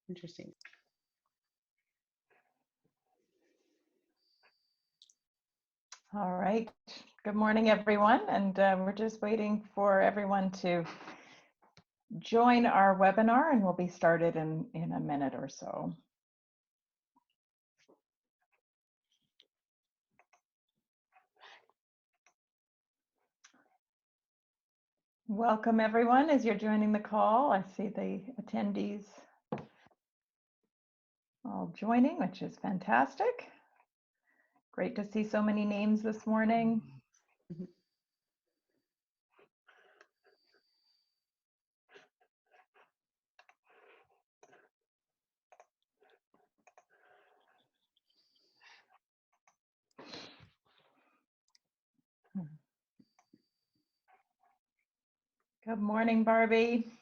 Interesting. All right. Good morning, everyone. And we're just waiting for everyone to join our webinar, and we'll be started in a minute or so. Welcome, everyone, as you're joining the call. I see the attendees all joining, which is fantastic. Great to see so many names this morning. Good morning, Barbie.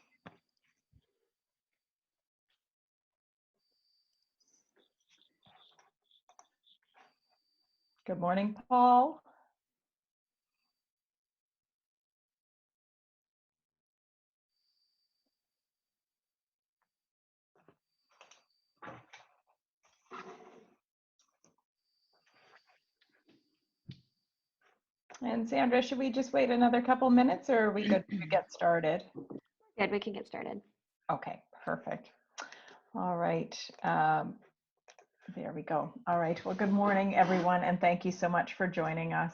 Good morning, Paul. And Sandra, should we just wait another couple minutes, or are we good to get started? Good, we can get started. Okay, perfect. All right. There we go. All right. Well, good morning, everyone, and thank you so much for joining us.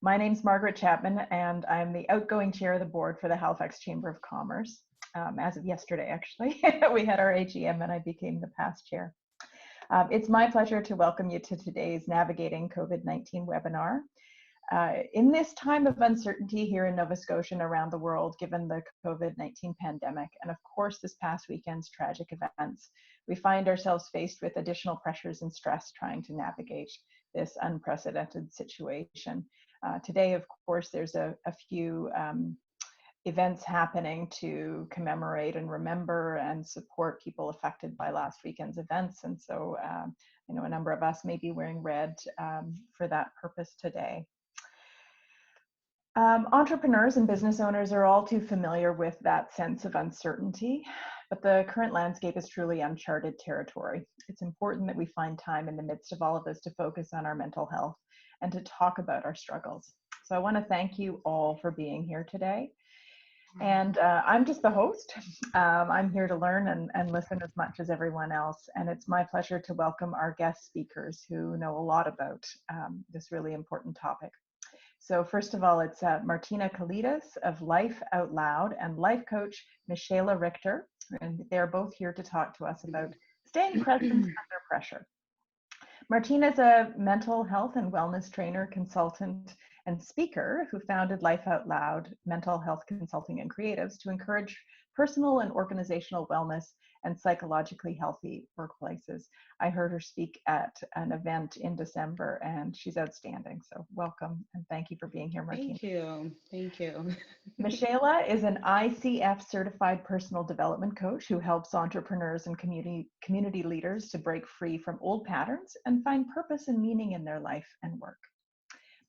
My name's Margaret Chapman, and I'm the outgoing chair of the board for the Halifax Chamber of Commerce. As of yesterday, actually, we had our AGM and I became the past chair. It's my pleasure to welcome you to today's Navigating COVID-19 webinar. In this time of uncertainty here in Nova Scotia and around the world, given the COVID-19 pandemic, and of course this past weekend's tragic events, we find ourselves faced with additional pressures and stress trying to navigate this unprecedented situation. Today, of course, there's a few events happening to commemorate and remember and support people affected by last weekend's events. And so I know a number of us may be wearing red for that purpose today. Entrepreneurs and business owners are all too familiar with that sense of uncertainty, but the current landscape is truly uncharted territory. It's important that we find time in the midst of all of this to focus on our mental health and to talk about our struggles. So I want to thank you all for being here today. And I'm just the host. I'm here to learn and listen as much as everyone else. And it's my pleasure to welcome our guest speakers who know a lot about this really important topic. So first of all, it's Martina Kalidas of Life Out Loud and life coach Michaela Richter. And they're both here to talk to us about staying present under pressure. Martina is a mental health and wellness trainer, consultant, and speaker who founded Life Out Loud Mental Health Consulting and Creatives to encourage personal and organizational wellness and psychologically healthy workplaces. I heard her speak at an event in December, and she's outstanding. So welcome, and thank you for being here, Martina. Thank you. Thank you. Michaela is an ICF certified personal development coach who helps entrepreneurs and community leaders to break free from old patterns and find purpose and meaning in their life and work.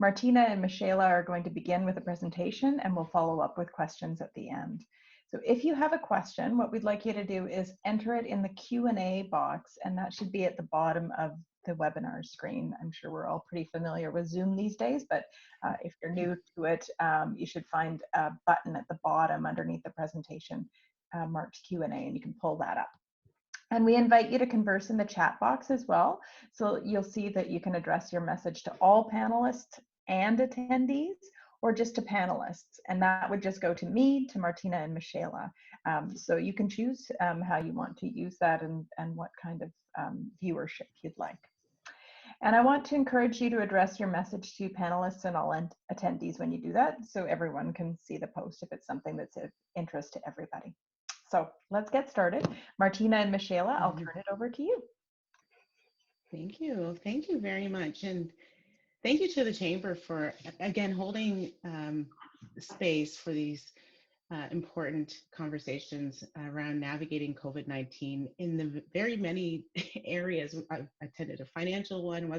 Martina and Michaela are going to begin with a presentation, and we'll follow up with questions at the end. So if you have a question, what we'd like you to do is enter it in the Q&A box, and that should be at the bottom of the webinar screen. I'm sure we're all pretty familiar with Zoom these days, but if you're new to it, you should find a button at the bottom underneath the presentation marked Q&A, and you can pull that up. And we invite you to converse in the chat box as well. So you'll see that you can address your message to all panelists and attendees, or just to panelists. And that would just go to me, to Martina, and Michaela. So you can choose how you want to use that and what kind of viewership you'd like. And I want to encourage you to address your message to panelists and all attendees when you do that, so everyone can see the post if it's something that's of interest to everybody. So let's get started. Martina and Michaela, I'll turn it over to you. Thank you. Thank you very much. And thank you to the Chamber for, again, holding space for these important conversations around navigating COVID-19 in the very many areas. I've attended a financial one,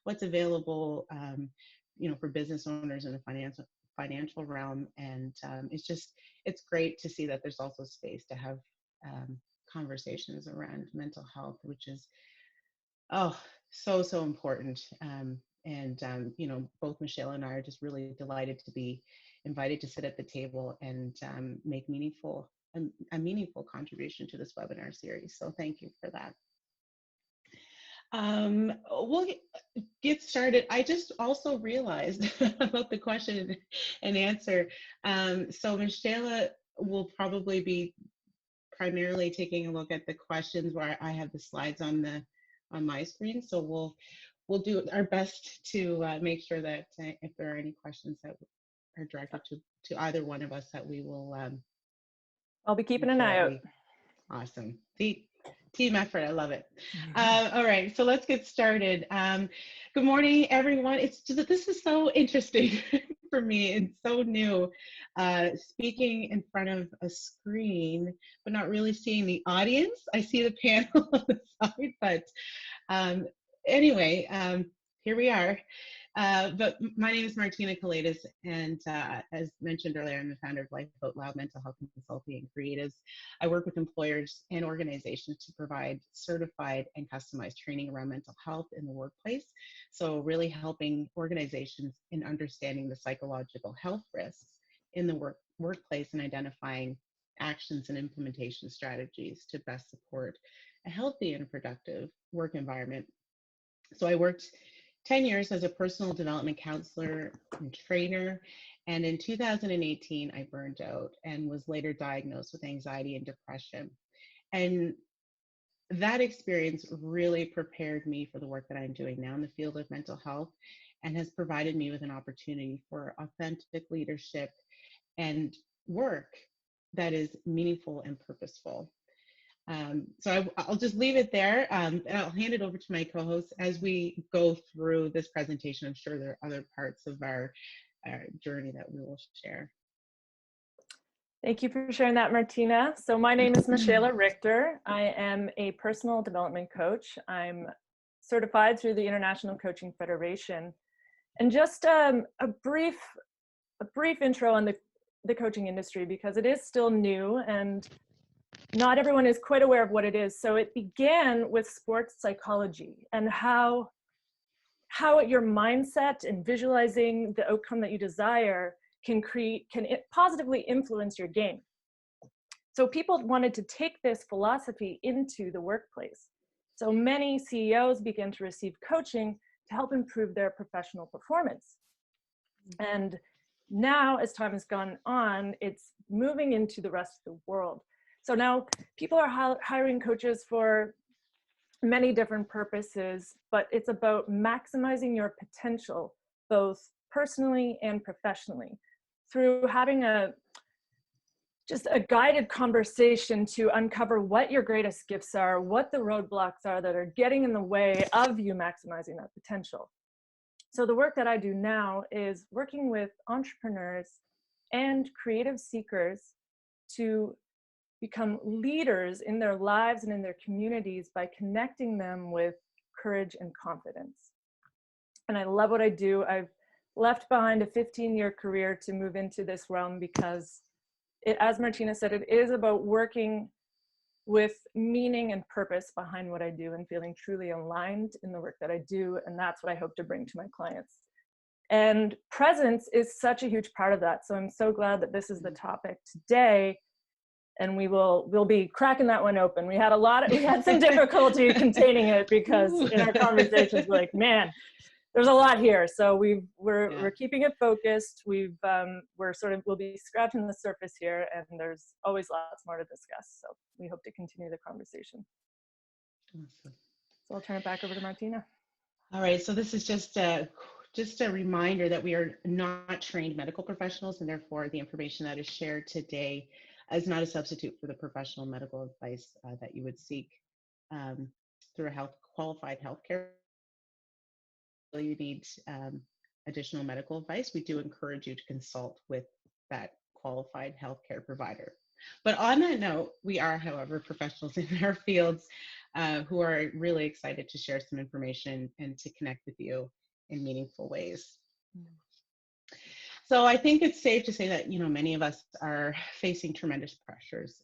what's available, for business owners in the financial realm. And it's great to see that there's also space to have conversations around mental health, which is, oh, so important. You know, both Michelle and I are just really delighted to be invited to sit at the table and make a meaningful contribution to this webinar series. So thank you for that. We'll get started. I just also realized about the question and answer. So Michelle will probably be primarily taking a look at the questions where I have the slides on my screen. So we'll do our best to make sure that if there are any questions that are directed to either one of us, that we will. I'll be keeping an eye out. Awesome. Team effort. I love it. All right, so let's get started. Good morning, everyone. This is so interesting for me. It's so new, speaking in front of a screen, but not really seeing the audience. I see the panel on the side, but anyway, here we are. But my name is Martina Kalaidis, and as mentioned earlier, I'm the founder of Life Out Loud Mental Health Consulting and Creatives. I work with employers and organizations to provide certified and customized training around mental health in the workplace. So really helping organizations in understanding the psychological health risks in the workplace and identifying actions and implementation strategies to best support a healthy and productive work environment. So I worked 10 years as a personal development counselor and trainer. And in 2018, I burned out and was later diagnosed with anxiety and depression. And that experience really prepared me for the work that I'm doing now in the field of mental health, and has provided me with an opportunity for authentic leadership and work that is meaningful and purposeful. So I'll just leave it there, and I'll hand it over to my co-hosts as we go through this presentation. I'm sure there are other parts of our journey that we will share. Thank you for sharing that, Martina. So my name is Michelle Richter. I am a personal development coach. I'm certified through the International Coaching Federation. And just a brief intro on the coaching industry, because it is still new and not everyone is quite aware of what it is. So it began with sports psychology and how your mindset and visualizing the outcome that you desire can positively influence your game. So people wanted to take this philosophy into the workplace. So many CEOs began to receive coaching to help improve their professional performance. And now, as time has gone on, it's moving into the rest of the world. So now people are hiring coaches for many different purposes, but it's about maximizing your potential, both personally and professionally, through having just a guided conversation to uncover what your greatest gifts are, what the roadblocks are that are getting in the way of you maximizing that potential. So the work that I do now is working with entrepreneurs and creative seekers to become leaders in their lives and in their communities by connecting them with courage and confidence. And I love what I do. I've left behind a 15-year career to move into this realm because as Martina said, it is about working with meaning and purpose behind what I do and feeling truly aligned in the work that I do. And that's what I hope to bring to my clients. And presence is such a huge part of that. So I'm so glad that this is the topic today. And we'll be cracking that one open. We had some difficulty containing it because in our conversations, we're like, man, there's a lot here. So we're keeping it focused. We'll be scratching the surface here, and there's always lots more to discuss. So we hope to continue the conversation. Awesome. So I'll turn it back over to Martina. All right. So this is just a reminder that we are not trained medical professionals, and therefore the information that is shared today is not a substitute for the professional medical advice that you would seek through a qualified healthcare. You need additional medical advice. We do encourage you to consult with that qualified healthcare provider. But on that note, we are, however, professionals in our fields who are really excited to share some information and to connect with you in meaningful ways. So I think it's safe to say that, many of us are facing tremendous pressures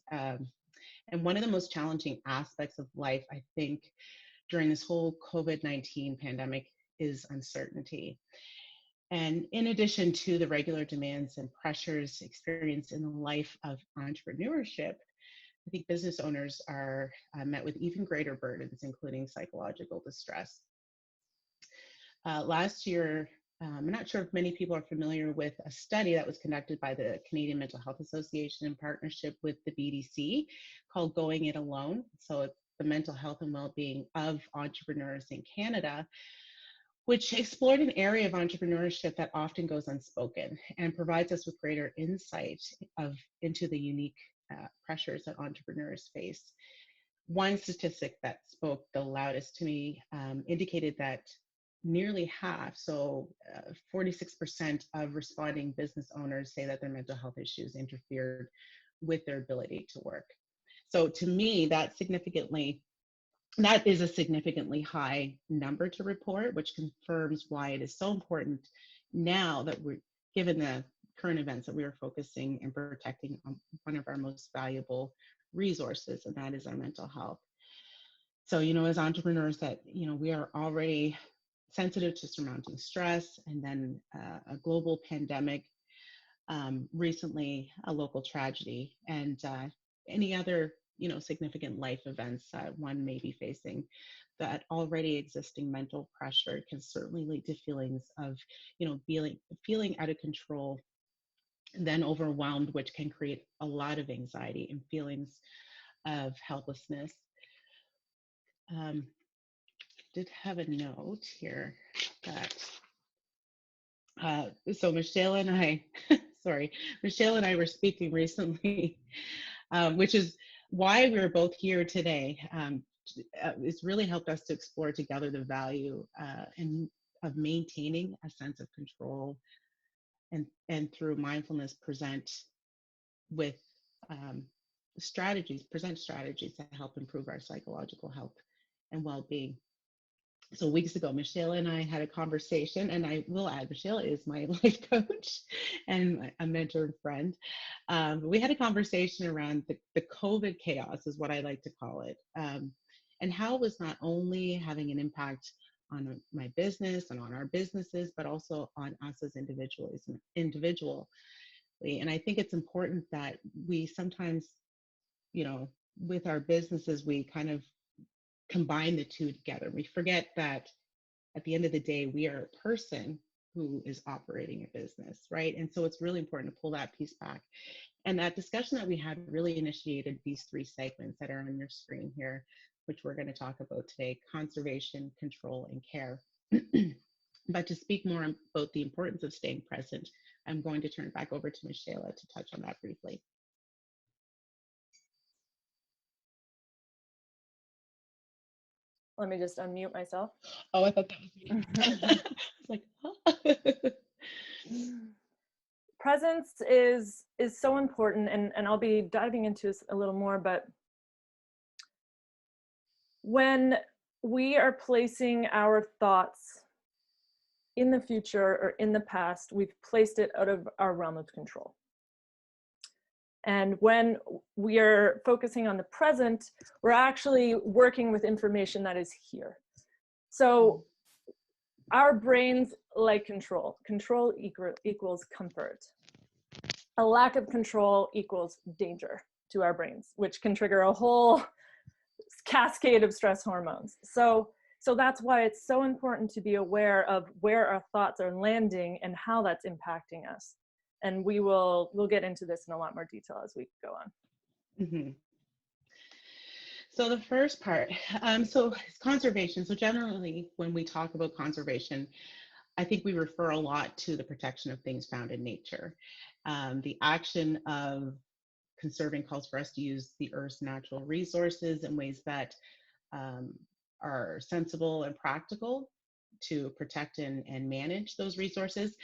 And one of the most challenging aspects of life, I think, during this whole COVID-19 pandemic is uncertainty. And in addition to the regular demands and pressures experienced in the life of entrepreneurship, I think business owners are met with even greater burdens, including psychological distress. Last year, I'm not sure if many people are familiar with a study that was conducted by the Canadian Mental Health Association in partnership with the BDC called Going It Alone. So it's the mental health and well-being of entrepreneurs in Canada, which explored an area of entrepreneurship that often goes unspoken and provides us with greater insight into the unique pressures that entrepreneurs face. One statistic that spoke the loudest to me indicated that nearly half, so 46% of responding business owners say that their mental health issues interfered with their ability to work. So to me, that is a significantly high number to report, which confirms why it is so important now that we're given the current events that we are focusing and protecting on one of our most valuable resources, and that is our mental health. So, as entrepreneurs that, we are already sensitive to surmounting stress, and then a global pandemic, recently a local tragedy, and any other significant life events that one may be facing. That already existing mental pressure can certainly lead to feelings of feeling out of control, then overwhelmed, which can create a lot of anxiety and feelings of helplessness. Did have a note here that so Michelle and I Michelle and I were speaking recently, which is why we're both here today. It's really helped us to explore together the value of maintaining a sense of control, and through mindfulness present strategies to help improve our psychological health and well-being. So weeks ago, Michelle and I had a conversation, and I will add, Michelle is my life coach and a mentor and friend. We had a conversation around the COVID chaos, is what I like to call it, and how it was not only having an impact on my business and on our businesses, but also on us as individuals. And I think it's important that we sometimes, with our businesses, we kind of combine the two together. We forget that at the end of the day, we are a person who is operating a business, right? And so it's really important to pull that piece back. And that discussion that we had really initiated these 3 segments that are on your screen here, which we're going to talk about today: conservation, control, and care. But to speak more about the importance of staying present, I'm going to turn it back over to Michelle to touch on that briefly. Let me just unmute myself. Oh, I thought that was me. I was like, huh? Presence is so important, and I'll be diving into this a little more, but when we are placing our thoughts in the future or in the past, we've placed it out of our realm of control. And when we are focusing on the present, we're actually working with information that is here. So our brains like control. Control equals comfort. A lack of control equals danger to our brains, which can trigger a whole cascade of stress hormones. So that's why it's so important to be aware of where our thoughts are landing and how that's impacting us. And we'll get into this in a lot more detail as we go on. Mm-hmm. So the first part, so conservation. So generally, when we talk about conservation, I think we refer a lot to the protection of things found in nature. The action of conserving calls for us to use the Earth's natural resources in ways that are sensible and practical to protect and manage those resources.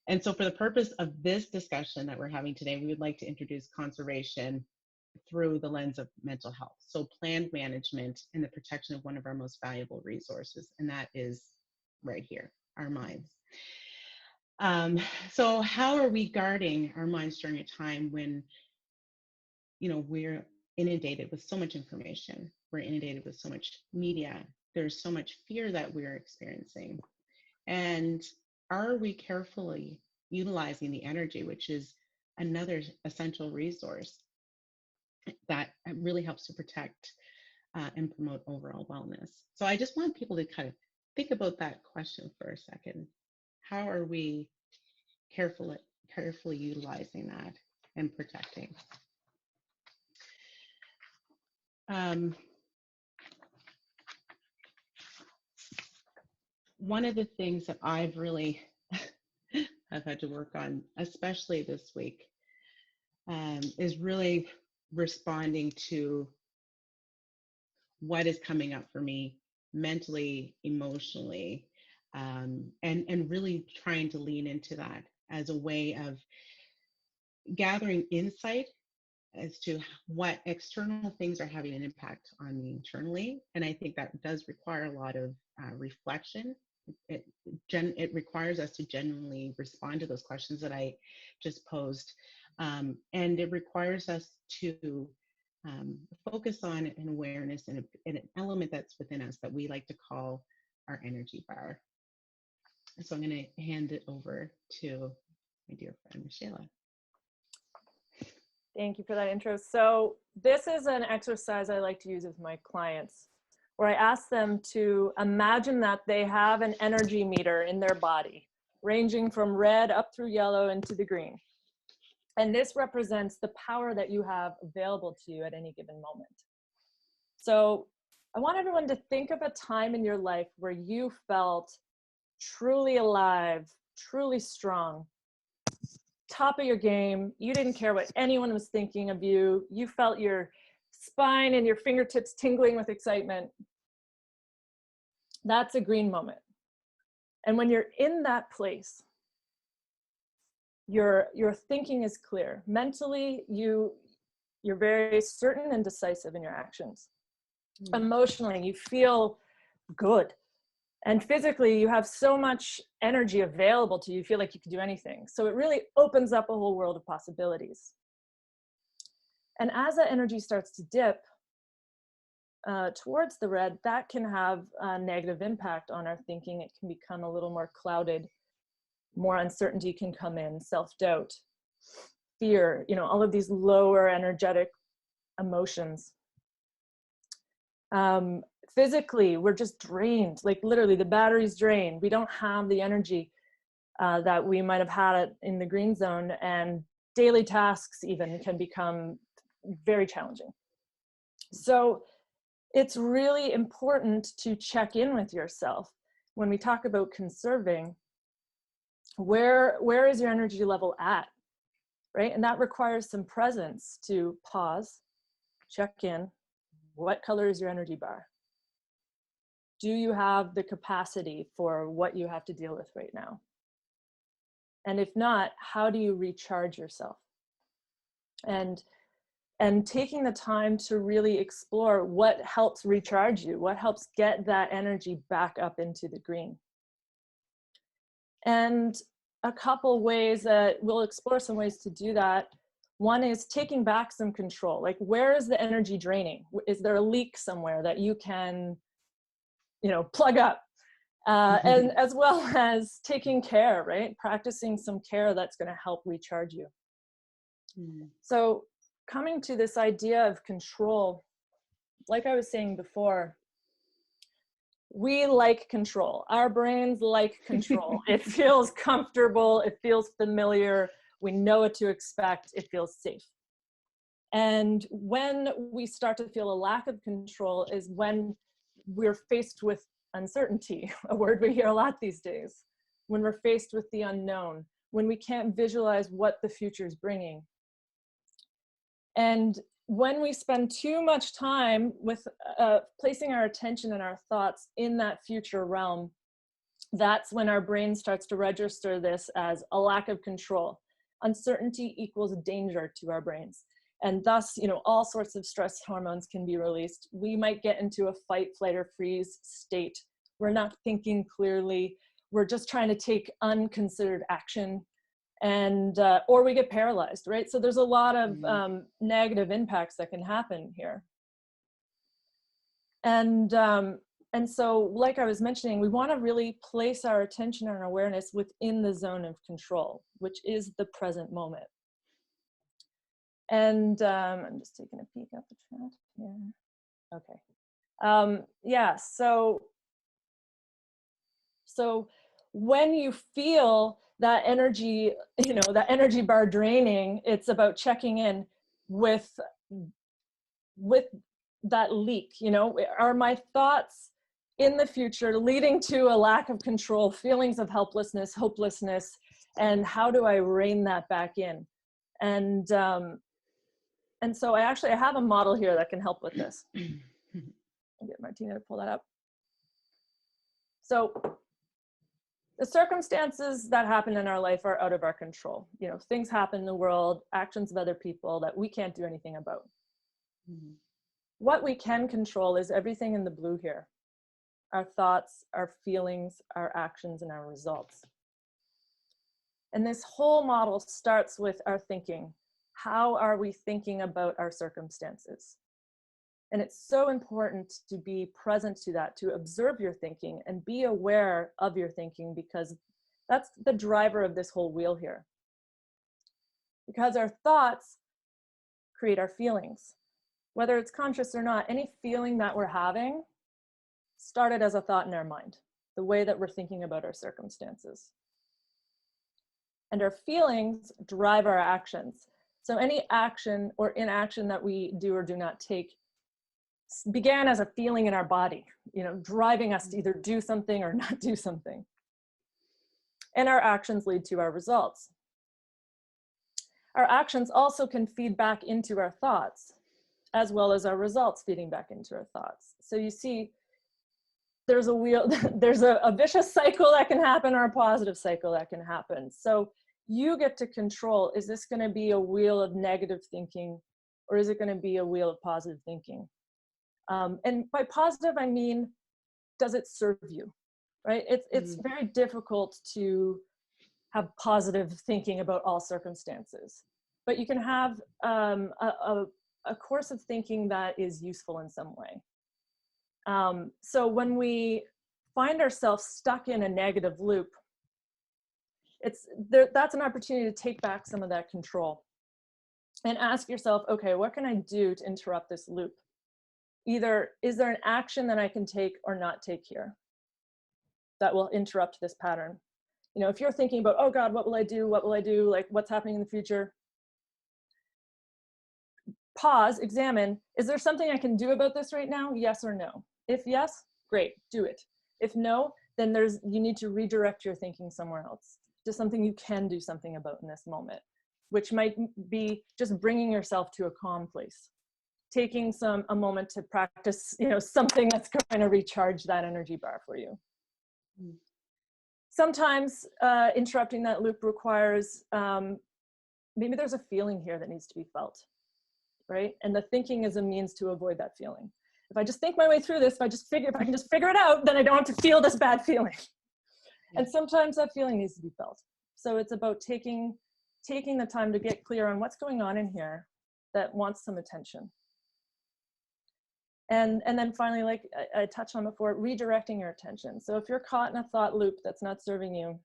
And so for the purpose of this discussion that we're having today, we would like to introduce conservation through the lens of mental health. So planned management and the protection of one of our most valuable resources, and that is right here, our minds. So how are we guarding our minds during a time when, we're inundated with so much information. We're inundated with so much media. There's so much fear that we're experiencing. And are we carefully utilizing the energy, which is another essential resource that really helps to protect and promote overall wellness? So I just want people to kind of think about that question for a second. How are we carefully utilizing that and protecting? One of the things that I've really have had to work on, especially this week, is really responding to what is coming up for me mentally, emotionally, and really trying to lean into that as a way of gathering insight as to what external things are having an impact on me internally. And I think that does require a lot of reflection. It requires us to genuinely respond to those questions that I just posed. And it requires us to focus on an awareness and an element that's within us that we like to call our energy bar. So I'm going to hand it over to my dear friend, Michela. Thank you for that intro. So this is an exercise I like to use with my clients, where I ask them to imagine that they have an energy meter in their body, ranging from red up through yellow into the green. And this represents the power that you have available to you at any given moment. So I want everyone to think of a time in your life where you felt truly alive, truly strong, top of your game. You didn't care what anyone was thinking of you. You felt your spine and your fingertips tingling with excitement. That's a green moment. And when you're in that place, your thinking is clear. Mentally, you're very certain and decisive in your actions. Emotionally, you feel good. And physically, you have so much energy available to you, you feel like you can do anything. So it really opens up a whole world of possibilities. And as that energy starts to dip towards the red, that can have a negative impact on our thinking. It can become a little more clouded. More uncertainty can come in, self-doubt, fear, all of these lower energetic emotions. Physically, we're just drained, like literally the battery's drained. We don't have the energy that we might have had in the green zone, and daily tasks even can become very challenging. So it's really important to check in with yourself when we talk about conserving. Where is your energy level at, right? And that requires some presence to pause, check in. What color is your energy bar? Do you have the capacity for what you have to deal with right now? And if not, how do you recharge yourself? And taking the time to really explore what helps recharge you, what helps get that energy back up into the green. And a couple ways that we'll explore some ways to do that. One is taking back some control. Like, where is the energy draining? Is there a leak somewhere that you can plug up, and as well as taking care, right? Practicing some care that's going to help recharge you. So coming to this idea of control, like I was saying before, we like control. Our brains like control. It feels comfortable. It feels familiar. We know what to expect. It feels safe. And when we start to feel a lack of control is when we're faced with uncertainty, a word we hear a lot these days, when we're faced with the unknown, when we can't visualize what the future is bringing. And when we spend too much time with placing our attention and our thoughts in that future realm, that's when our brain starts to register this as a lack of control. Uncertainty equals danger to our brains. And thus, all sorts of stress hormones can be released. We might get into a fight, flight, or freeze state. We're not thinking clearly. We're just trying to take unconsidered action. and or we get paralyzed, right? So there's a lot of negative impacts that can happen here. And so, like I was mentioning, we want to really place our attention and our awareness within the zone of control, which is the present moment. And I'm just taking a peek at the chat here. Okay. Yeah, so when you feel that energy, that energy bar draining, it's about checking in with that leak. Are my thoughts in the future leading to a lack of control, feelings of helplessness, hopelessness, and how do I rein that back in? And so I have a model here that can help with this. I'll get Martina to pull that up. So the circumstances that happen in our life are out of our control. Things happen in the world, actions of other people that we can't do anything about. Mm-hmm. What we can control is everything in the blue here. Our thoughts, our feelings, our actions, and our results. And this whole model starts with our thinking. How are we thinking about our circumstances? And it's so important to be present to that, to observe your thinking and be aware of your thinking, because that's the driver of this whole wheel here. Because our thoughts create our feelings. Whether it's conscious or not, any feeling that we're having started as a thought in our mind, the way that we're thinking about our circumstances. And our feelings drive our actions. So any action or inaction that we do or do not take began as a feeling in our body, driving us to either do something or not do something. And our actions lead to our results. Our actions also can feed back into our thoughts, as well as our results feeding back into our thoughts. So you see, there's a wheel, there's a vicious cycle that can happen, or a positive cycle that can happen. So you get to control, is this going to be a wheel of negative thinking, or is it going to be a wheel of positive thinking? And by positive, I mean, does it serve you, right? It's very difficult to have positive thinking about all circumstances, but you can have a course of thinking that is useful in some way. So when we find ourselves stuck in a negative loop, that's an opportunity to take back some of that control and ask yourself, okay, what can I do to interrupt this loop? Either, is there an action that I can take or not take here that will interrupt this pattern? If you're thinking about, oh God, what will I do? What will I do? Like, what's happening in the future? Pause, examine, is there something I can do about this right now? Yes or no? If yes, great, do it. If no, then you need to redirect your thinking somewhere else, to something you can do something about in this moment, which might be just bringing yourself to a calm place. Taking a moment to practice, something that's going to recharge that energy bar for you. Sometimes interrupting that loop requires, maybe there's a feeling here that needs to be felt, right? And the thinking is a means to avoid that feeling. If I just think my way through this, if I can just figure it out, then I don't have to feel this bad feeling. And sometimes that feeling needs to be felt. So it's about taking the time to get clear on what's going on in here that wants some attention. And then finally, like I touched on before, redirecting your attention. So if you're caught in a thought loop that's not serving you,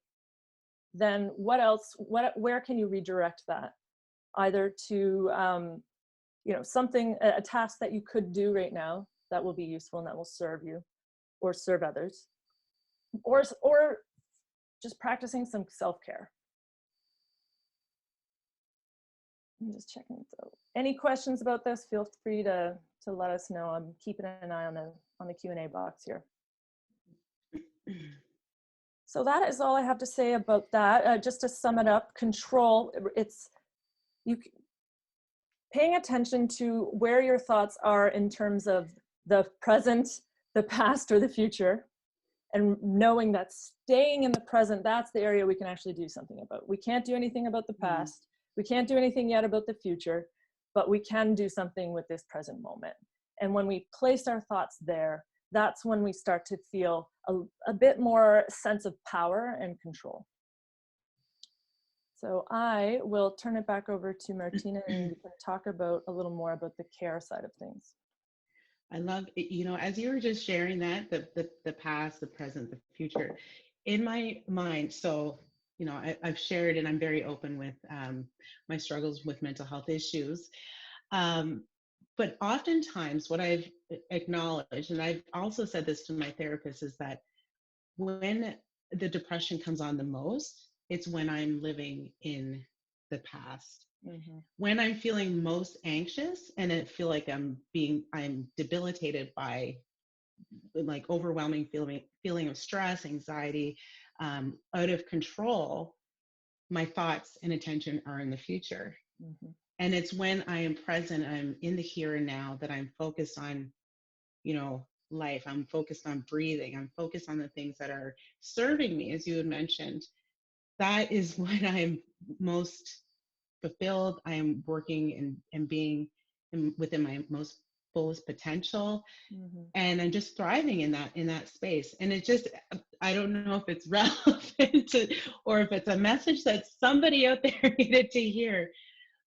then where can you redirect that? Either to, a task that you could do right now that will be useful and that will serve you or serve others, or just practicing some self-care. I'm just checking. So any questions about this, feel free to let us know. I'm keeping an eye on the Q&A box here. So that is all I have to say about that. Just to sum it up, control, it's paying attention to where your thoughts are in terms of the present, the past, or the future, and knowing that staying in the present, that's the area we can actually do something about. We can't do anything about the past. We can't do anything yet about the future, but we can do something with this present moment. And when we place our thoughts there, that's when we start to feel a bit more sense of power and control. So I will turn it back over to Martina, and you can talk about a little more about the care side of things. I love it. You know, as you were just sharing that, the past, the present, the future, in my mind. So, you know, I've shared, and I'm very open with my struggles with mental health issues. But oftentimes, what I've acknowledged, and I've also said this to my therapist, is that when the depression comes on the most, it's when I'm living in the past. Mm-hmm. When I'm feeling most anxious and I feel like I'm debilitated by like overwhelming feeling of stress, anxiety, out of control, my thoughts and attention are in the future. Mm-hmm. And it's when I am present, I'm in the here and now, that I'm focused on, you know, life. I'm focused on breathing. I'm focused on the things that are serving me, as you had mentioned. That is when I'm most fulfilled. I am working and being within my most fullest potential. Mm-hmm. And I'm just thriving in that space. And it just, I don't know if it's relevant or if it's a message that somebody out there needed to hear.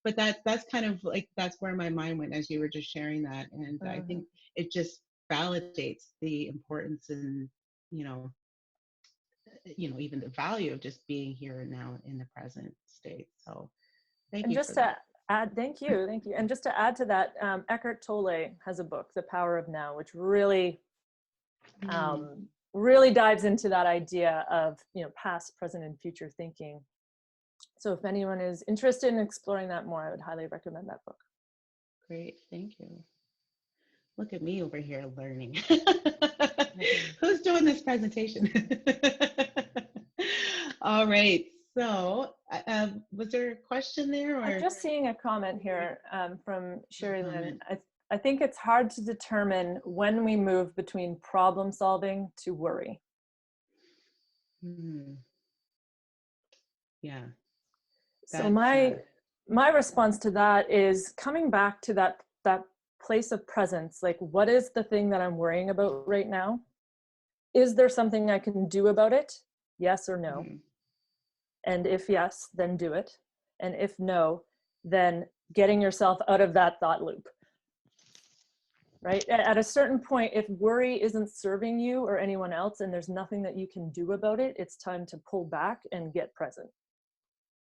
But that's kind of like, that's where my mind went as you were just sharing that. And I think it just validates the importance and, you know, even the value of just being here and now in the present state. So thank And you just for to that. add, thank you. And just to add to that, Eckhart Tolle has a book, The Power of Now, which really, really dives into that idea of, you know, past, present, and future thinking. So if anyone is interested in exploring that more, I would highly recommend that book. Great, thank you. Look at me over here learning. Who's doing this presentation? All right. So, was there a question there? Or? I'm just seeing a comment here from Sherry Lynn. I think it's hard to determine when we move between problem solving to worry. Yeah. So my response to that is coming back to that place of presence. Like, what is the thing that I'm worrying about right now? Is there something I can do about it? Yes or no? And if yes, then do it. And if no, then getting yourself out of that thought loop. Right? At a certain point, if worry isn't serving you or anyone else and there's nothing that you can do about it, it's time to pull back and get present.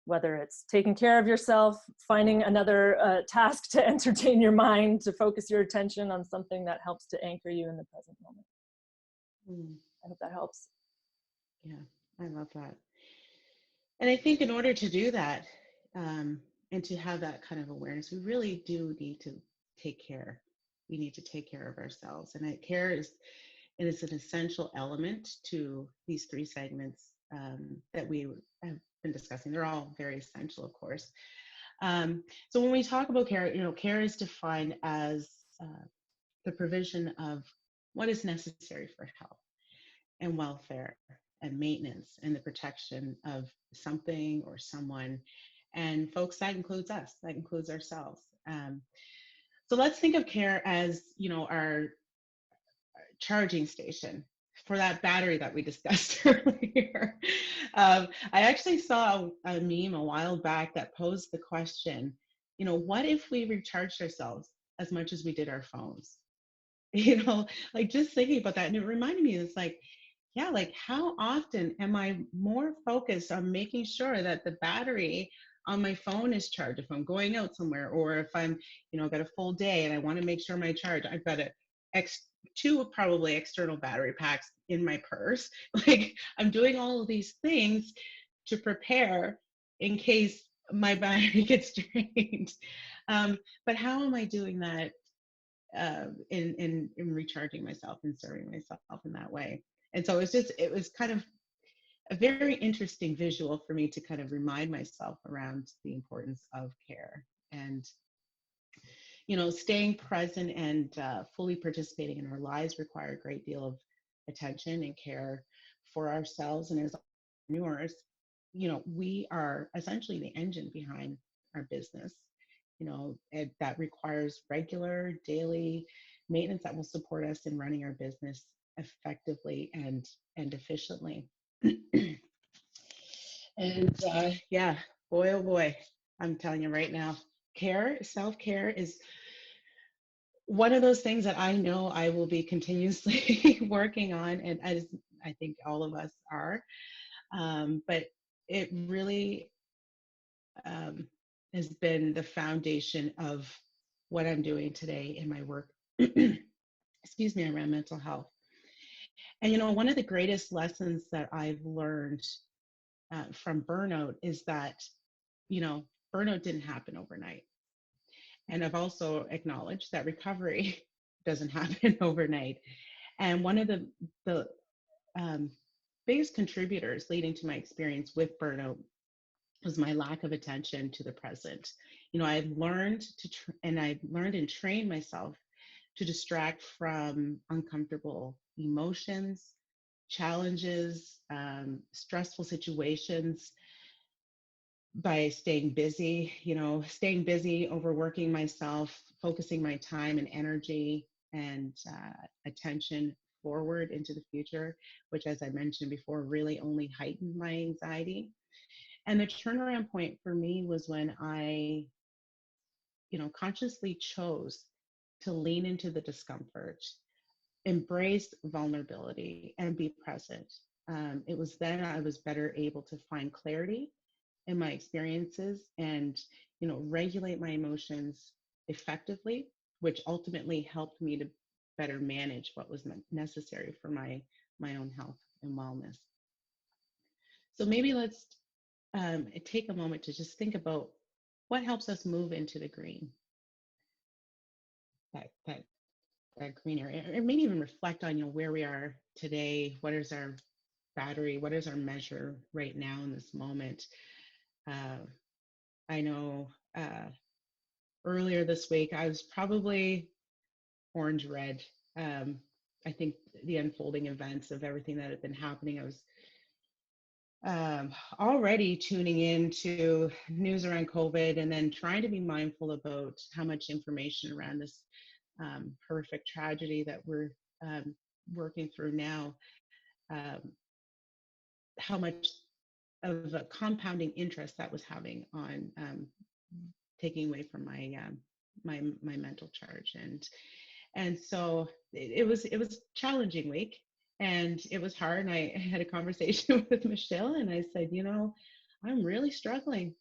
Whether it's taking care of yourself, finding another task to entertain your mind, to focus your attention on something that helps to anchor you in the present moment. I hope that helps. Yeah, I love that. And I think in order to do that, and to have that kind of awareness, we really do need to take care. We need to take care of ourselves. And care is an essential element to these three segments that we have been discussing. They're all very essential, of course. So when we talk about care, care is defined as the provision of what is necessary for health and welfare and maintenance and the protection of something or someone. And folks, that includes us, that includes ourselves. So let's think of care as, our charging station for that battery that we discussed earlier. I actually saw a meme a while back that posed the question, what if we recharged ourselves as much as we did our phones? Like just thinking about that. And it reminded me, it's like, yeah, like how often am I more focused on making sure that the battery on my phone is charged if I'm going out somewhere, or if I'm, got a full day and I want to make sure my charge, I've got two probably external battery packs in my purse. Like I'm doing all of these things to prepare in case my battery gets drained. But how am I doing that in recharging myself and serving myself in that way? And so it was kind of a very interesting visual for me to kind of remind myself around the importance of care and, staying present and fully participating in our lives require a great deal of attention and care for ourselves. And as entrepreneurs, we are essentially the engine behind our business. That requires regular daily maintenance that will support us in running our business effectively and efficiently. And yeah, boy, oh boy, I'm telling you right now, self-care is one of those things that I know I will be continuously working on, and as I think all of us are. But it really um, has been the foundation of what I'm doing today in my work, excuse me, around mental health. And, one of the greatest lessons that I've learned from burnout is that, burnout didn't happen overnight. And I've also acknowledged that recovery doesn't happen overnight. And one of the um, biggest contributors leading to my experience with burnout was my lack of attention to the present. I've learned and I've learned and trained myself to distract from uncomfortable emotions, challenges, stressful situations by staying busy, overworking myself, focusing my time and energy and attention forward into the future, which, as I mentioned before, really only heightened my anxiety. And the turnaround point for me was when I, consciously chose to lean into the discomfort, embrace vulnerability, and be present. It was then I was better able to find clarity in my experiences and, regulate my emotions effectively, which ultimately helped me to better manage what was necessary for my own health and wellness. So maybe let's take a moment to just think about what helps us move into the green, that green area, or maybe even reflect on, where we are today. What is our battery? What is our measure right now in this moment? I know earlier this week I was probably orange red. I think the unfolding events of everything that had been happening, I was already tuning into news around COVID and then trying to be mindful about how much information around this horrific tragedy that we're working through now, how much of a compounding interest that was having on taking away from my mental charge. And so it was a challenging week. And it was hard. And I had a conversation with Michelle and I said, I'm really struggling.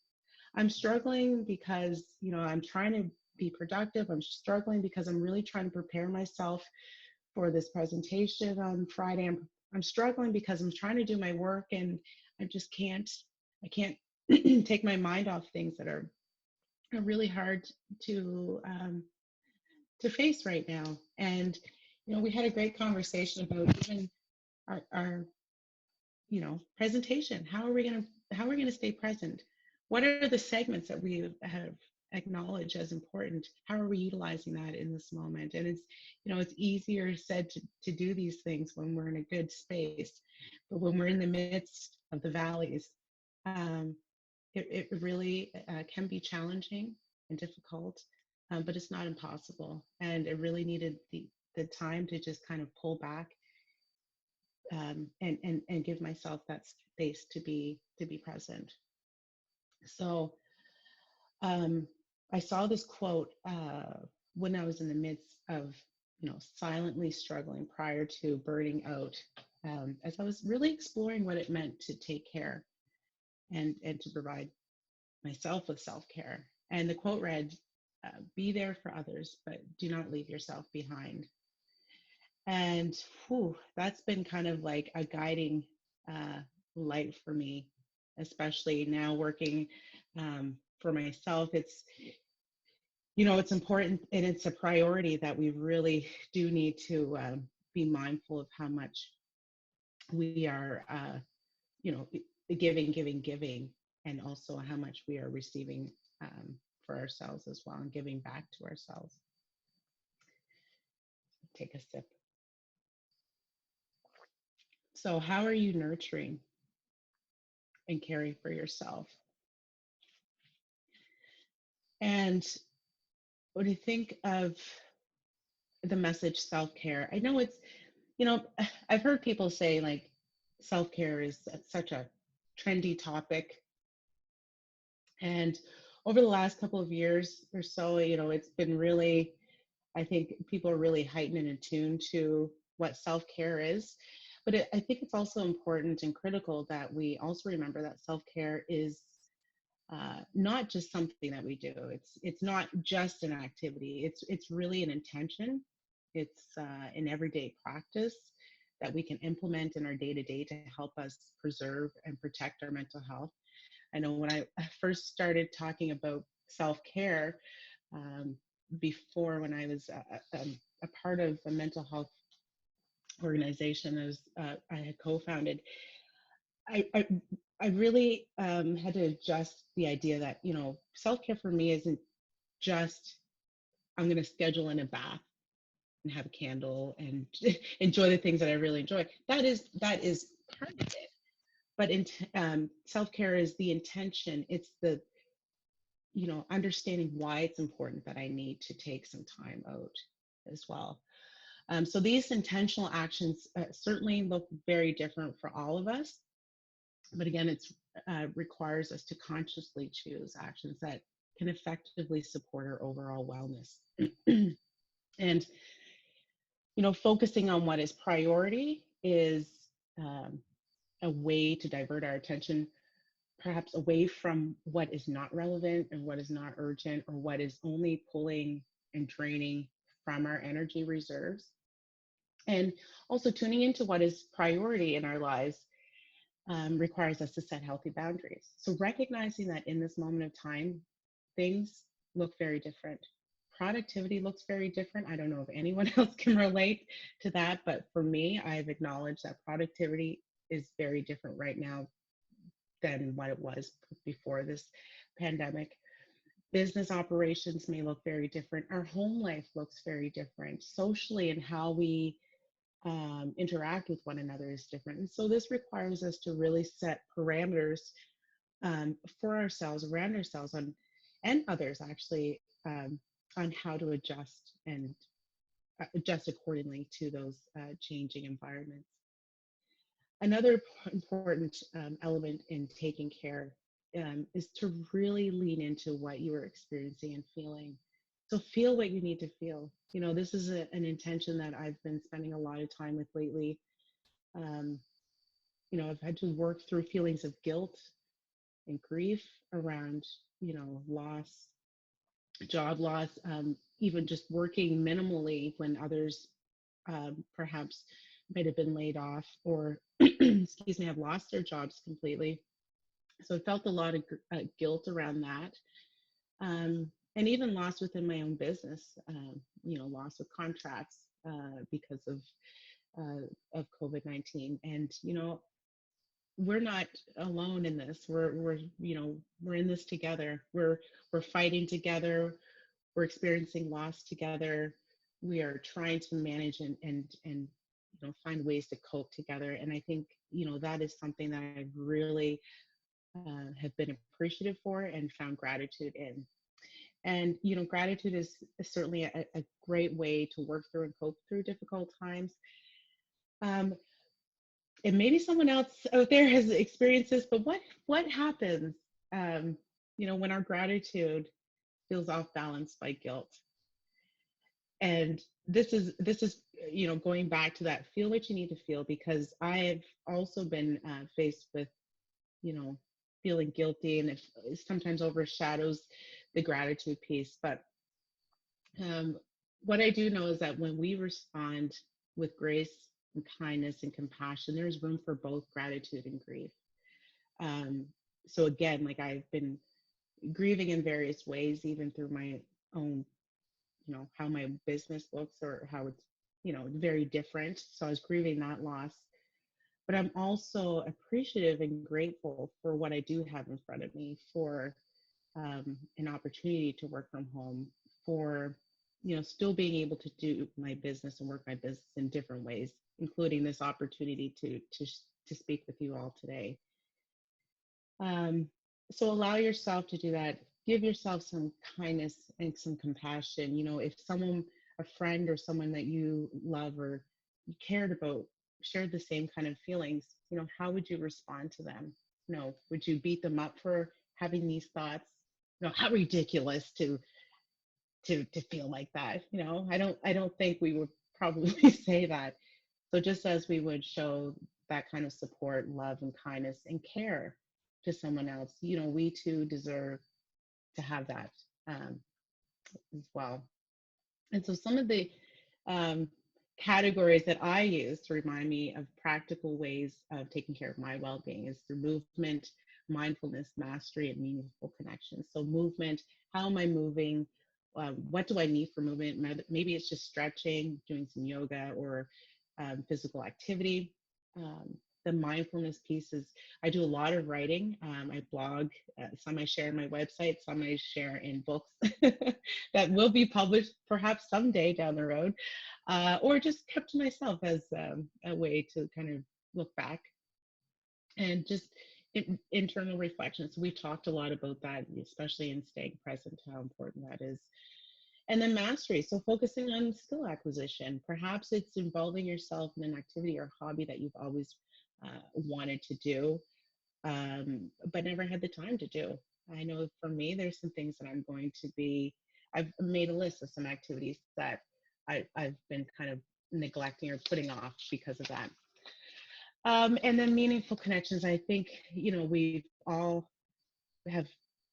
I'm struggling because, I'm trying to be productive. I'm struggling because I'm really trying to prepare myself for this presentation on Friday. I'm struggling because I'm trying to do my work and I can't take my mind off things that are really hard to face right now. And, we had a great conversation about even our presentation. How are we going to stay present? What are the segments that we have acknowledged as important? How are we utilizing that in this moment? And it's easier said to do these things when we're in a good space, but when we're in the midst of the valleys, it really can be challenging and difficult, but it's not impossible. And it really needed the time to just kind of pull back and give myself that space to be present. So I saw this quote when I was in the midst of silently struggling prior to burning out, as I was really exploring what it meant to take care and to provide myself with self-care. And the quote read, "Be there for others, but do not leave yourself behind." And that's been kind of like a guiding light for me, especially now working for myself. It's it's important and it's a priority that we really do need to be mindful of how much we are giving, and also how much we are receiving for ourselves as well, and giving back to ourselves. Take a sip. So how are you nurturing and caring for yourself? And when you think of the message self-care, I know it's, I've heard people say like self-care is such a trendy topic. And over the last couple of years or so, it's been really, I think people are really heightened and attuned to what self-care is. But I think it's also important and critical that we also remember that self-care is not just something that we do. It's not just an activity. It's really an intention. It's an everyday practice that we can implement in our day-to-day to help us preserve and protect our mental health. I know when I first started talking about self-care, um, before, when I was a part of a mental health organization I had co-founded, I, I, I really had to adjust the idea that, self-care for me isn't just, I'm going to schedule in a bath and have a candle and enjoy the things that I really enjoy. That is part of it. But self-care is the intention. It's the, understanding why it's important that I need to take some time out as well. So these intentional actions certainly look very different for all of us. But again, it requires us to consciously choose actions that can effectively support our overall wellness. And, focusing on what is priority is a way to divert our attention perhaps away from what is not relevant and what is not urgent, or what is only pulling and draining from our energy reserves. And also tuning into what is priority in our lives requires us to set healthy boundaries. So recognizing that in this moment of time, things look very different. Productivity looks very different. I don't know if anyone else can relate to that, but for me, I've acknowledged that productivity is very different right now than what it was before this pandemic. Business operations may look very different. Our home life looks very different. Socially, and how we interact with one another is different. And so this requires us to really set parameters for ourselves, around ourselves, and others actually, on how to adjust and adjust accordingly to those changing environments. Another important element in taking care is to really lean into what you are experiencing and feeling. So feel what you need to feel. This is an intention that I've been spending a lot of time with lately. Um, I've had to work through feelings of guilt and grief around, loss, job loss, even just working minimally when others perhaps might have been laid off, or excuse me, have lost their jobs completely. So I felt a lot of guilt around that, and even loss within my own business. Loss of contracts because of COVID-19, and we're not alone in this. We're in this together. We're fighting together. We're experiencing loss together. We are trying to manage and find ways to cope together. And I think that is something that I really have been appreciative for and found gratitude in. And gratitude is certainly a great way to work through and cope through difficult times. And maybe someone else out there has experienced this, but what happens when our gratitude feels off balance by guilt? And this is going back to that, feel what you need to feel, because I've also been faced with feeling guilty, and it sometimes overshadows the gratitude piece. But what I do know is that when we respond with grace and kindness and compassion, there's room for both gratitude and grief. So again, like, I've been grieving in various ways, even through my own, how my business looks, or how it's, very different. So I was grieving that loss. But I'm also appreciative and grateful for what I do have in front of me, for an opportunity to work from home, for still being able to do my business and work my business in different ways, including this opportunity to speak with you all today. So allow yourself to do that. Give yourself some kindness and some compassion. If someone, a friend or someone that you love or you cared about, shared the same kind of feelings, how would you respond to them? Would you beat them up for having these thoughts, how ridiculous to feel like that. I don't think we would probably say that. So just as we would show that kind of support, love, and kindness and care to someone else, we too deserve to have that as well. And so some of the categories that I use to remind me of practical ways of taking care of my well-being is through movement, mindfulness, mastery, and meaningful connections. So movement, how am I moving? What do I need for movement? Maybe it's just stretching, doing some yoga or physical activity. The mindfulness piece is I do a lot of writing. I blog, some I share on my website, some I share in books that will be published perhaps someday down the road, or just kept to myself as a way to kind of look back and just internal reflections. We've talked a lot about that, especially in staying present, how important that is. And then mastery, so focusing on skill acquisition. Perhaps it's involving yourself in an activity or hobby that you've always wanted to do, but never had the time to do. I know for me, there's some things that I've made a list of some activities that I've been kind of neglecting or putting off because of that. And then meaningful connections. I think, we all have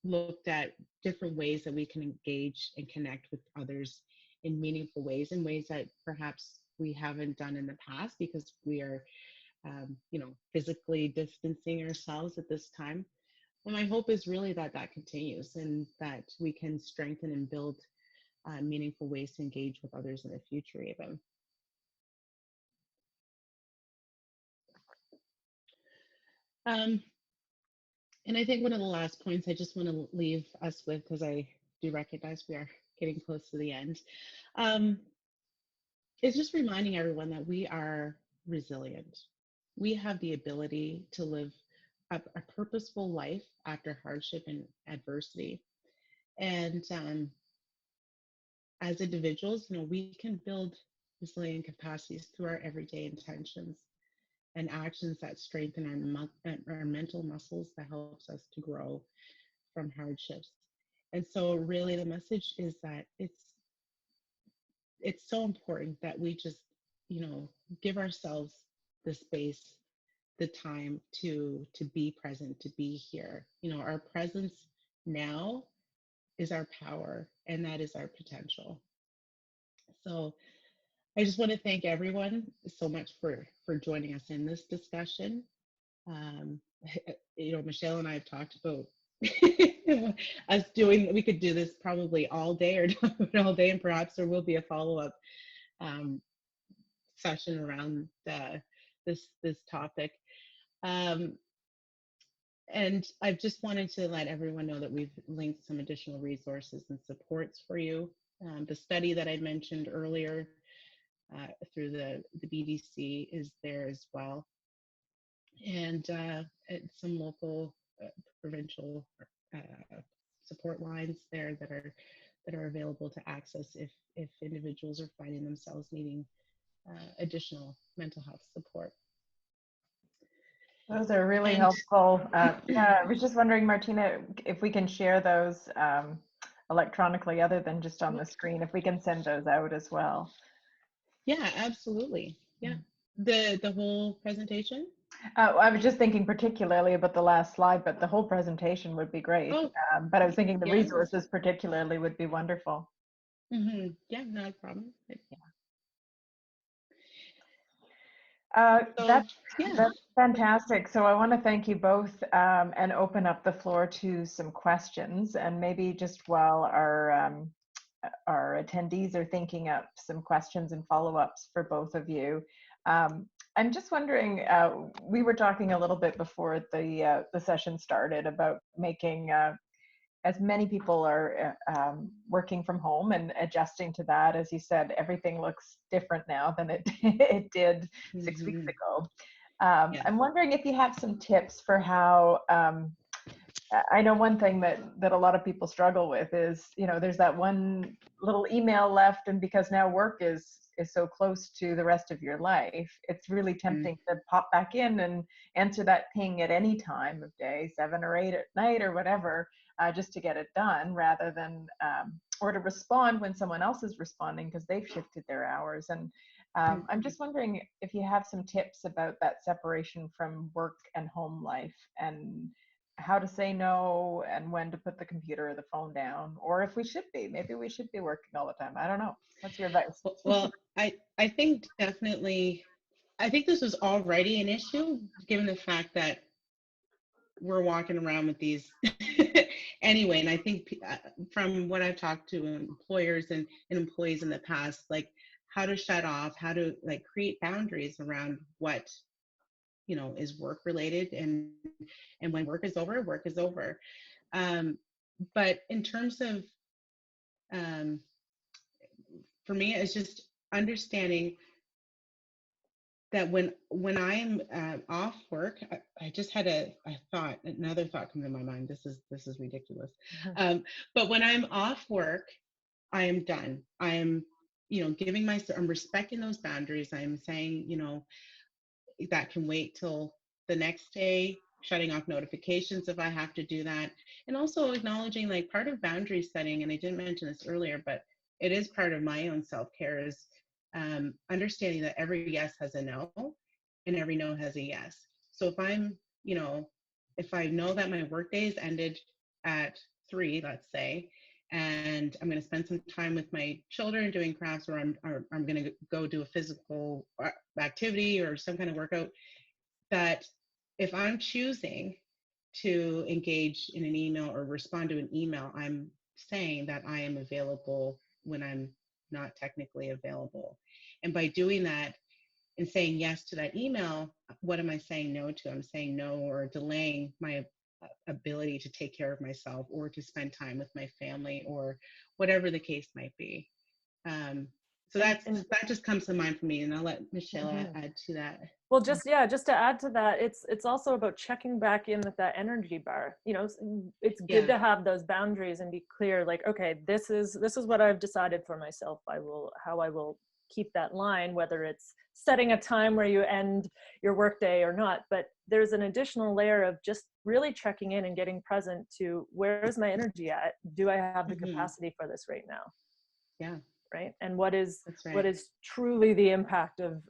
looked at different ways that we can engage and connect with others in meaningful ways, in ways that perhaps we haven't done in the past because we are, physically distancing ourselves at this time. And my hope is really that continues and that we can strengthen and build meaningful ways to engage with others in the future even. And I think one of the last points I just want to leave us with, because I do recognize we are getting close to the end, is just reminding everyone that we are resilient. We have the ability to live a purposeful life after hardship and adversity. And as individuals, we can build resilient capacities through our everyday intentions and actions that strengthen our mental muscles that helps us to grow from hardships. And so really the message is that it's so important that we just, give ourselves the space, the time to be present, to be here. Our presence now is our power, and that is our potential. So I just want to thank everyone so much for joining us in this discussion. Michelle and I have talked about we could do this probably all day or all day, and perhaps there will be a follow-up session around this topic. And I just wanted to let everyone know that we've linked some additional resources and supports for you. The study that I mentioned earlier through the BDC is there as well. And some local provincial support lines there that are available to access if individuals are finding themselves needing additional mental health support. Those are really helpful. I was just wondering, Martina, if we can share those electronically other than just on the screen, if we can send those out as well. Yeah, absolutely. Yeah. The whole presentation? I was just thinking particularly about the last slide, but the whole presentation would be great. Oh, but I was thinking the resources particularly would be wonderful. Mm-hmm. Yeah, not a problem. That's fantastic. So I want to thank you both and open up the floor to some questions. And maybe just while our attendees are thinking up some questions and follow-ups for both of you, I'm just wondering, we were talking a little bit before the session started about making, as many people are working from home and adjusting to that. As you said, everything looks different now than it did 6 weeks ago. I'm wondering if you have some tips for how I know one thing that a lot of people struggle with is, there's that one little email left, and because now work is so close to the rest of your life, it's really tempting to pop back in and answer that ping at any time of day, 7 or 8 at night or whatever, just to get it done, rather than or to respond when someone else is responding because they've shifted their hours. And I'm just wondering if you have some tips about that separation from work and home life, and how to say no, and when to put the computer or the phone down, or if maybe we should be working all the time. I don't know. What's your advice? Well, I think definitely, I think this was already an issue given the fact that we're walking around with these anyway. And I think from what I've talked to employers and employees in the past, like how to shut off, how to like create boundaries around what is work related, and when work is over, work is over. But in terms of for me, it's just understanding that when I'm off work, I just had another thought come to my mind. This is ridiculous. But when I'm off work, I am done. I am, I'm respecting those boundaries. I'm saying, that can wait till the next day, shutting off notifications if I have to do that. And also acknowledging, like, part of boundary setting, and I didn't mention this earlier, but it is part of my own self-care, is understanding that every yes has a no and every no has a yes. So if I'm, if I know that my work days ended at 3, let's say, and I'm going to spend some time with my children doing crafts, or I'm going to go do a physical activity or some kind of workout, that if I'm choosing to engage in an email or respond to an email, I'm saying that I am available when I'm not technically available. And by doing that and saying yes to that email, what am I saying no to? I'm saying no, or delaying my ability to take care of myself or to spend time with my family or whatever the case might be. So that just comes to mind for me, and I'll let Michelle add to that. Well, just to add to that, it's also about checking back in with that energy bar. It's good to have those boundaries and be clear, like, okay, this is what I've decided for myself. How I will keep that line, whether it's setting a time where you end your workday or not. But there's an additional layer of just really checking in and getting present to, where's my energy at? Do I have the capacity for this right now? Yeah. Right. And what is truly the impact of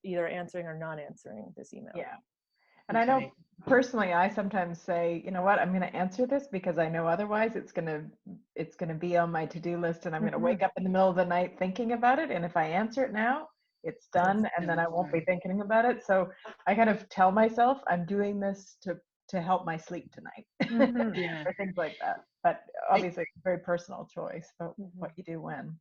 either answering or not answering this email? Yeah. And I know personally, I sometimes say, you know what, I'm going to answer this because I know otherwise it's going to be on my to-do list, and I'm going to wake up in the middle of the night thinking about it. And if I answer it now, it's done, and then I won't be thinking about it. So I kind of tell myself I'm doing this to help my sleep tonight, or things like that. But obviously, it's a very personal choice about what you do when.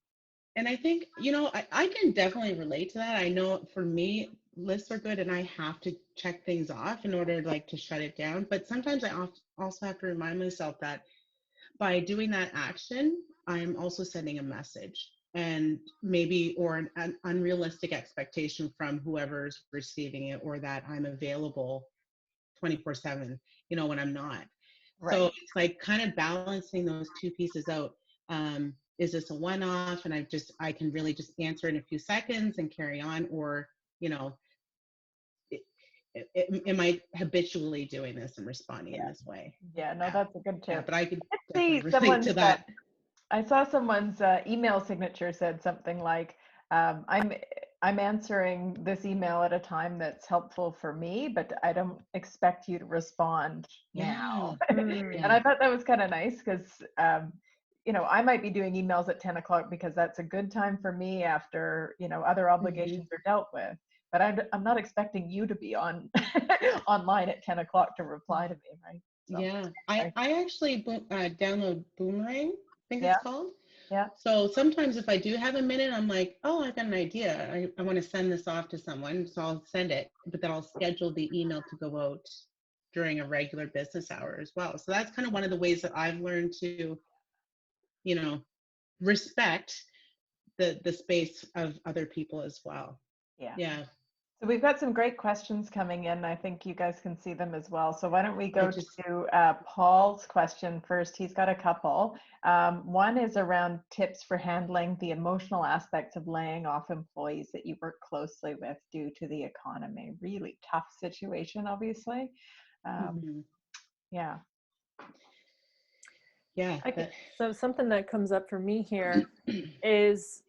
And I think, I can definitely relate to that. I know for me, lists are good, and I have to check things off in order to shut it down. But sometimes I also have to remind myself that by doing that action, I'm also sending a message, and maybe, or an unrealistic expectation from whoever's receiving it, or that I'm available 24/7, when I'm not. Right. So it's like kind of balancing those two pieces out. Is this a one-off, and I can really just answer in a few seconds and carry on, or, am I habitually doing this and responding in this way? Yeah, no, that's a good tip. Yeah, but I could definitely relate to that. I saw someone's email signature said something like, I'm answering this email at a time that's helpful for me, but I don't expect you to respond now. And I thought that was kind of nice because, I might be doing emails at 10 o'clock because that's a good time for me after, other obligations are dealt with. But I'm not expecting you to be online at 10 o'clock to reply to me, right? So, yeah, I actually download Boomerang, I think it's called. Yeah. So sometimes if I do have a minute, I'm like, oh, I've got an idea. I want to send this off to someone, so I'll send it, but then I'll schedule the email to go out during a regular business hour as well. So that's kind of one of the ways that I've learned to, respect the space of other people as well. Yeah. Yeah. So we've got some great questions coming in. I think you guys can see them as well. So why don't we go to Paul's question first? He's got a couple. One is around tips for handling the emotional aspects of laying off employees that you work closely with due to the economy. Really tough situation, obviously. Yeah. Yeah. So something that comes up for me here is